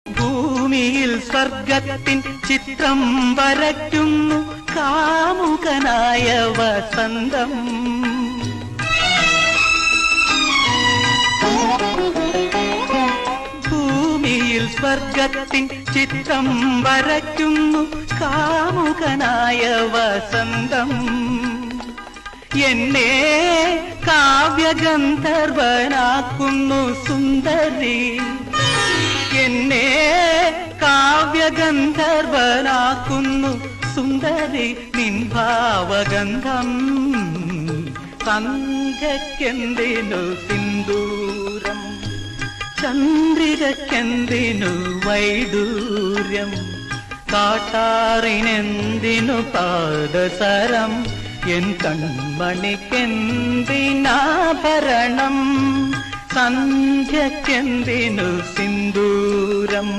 ഭൂമിയിൽ സ്വർഗത്തിൻ ചിത്രം വരയ്ക്കുന്നു കാമുകനായ വസന്തം. ഭൂമിയിൽ സ്വർഗത്തിൻ ചിത്രം വരയ്ക്കുന്നു കാമുകനായ വസന്തം. എന്നെ കാവ്യഗന്ധർവനാക്കുന്നു സുന്ദരി, എന്നെ കാവ്യഗന്ധർവനാക്കുന്നു സുന്ദരി. നിൻ ഭാവഗന്ധം സന്ധ്യക്കെന്തിനു സിന്ദൂരം, ചന്ദ്രികക്കെന്തിനു വൈഡൂര്യം, കാട്ടാറിനെന്തിനു പാദസരം, എൻ കൺമണിക്കെന്തിനാഭരണം, സന്ധ്യക്കെന്തിനു സിന്ദൂരം.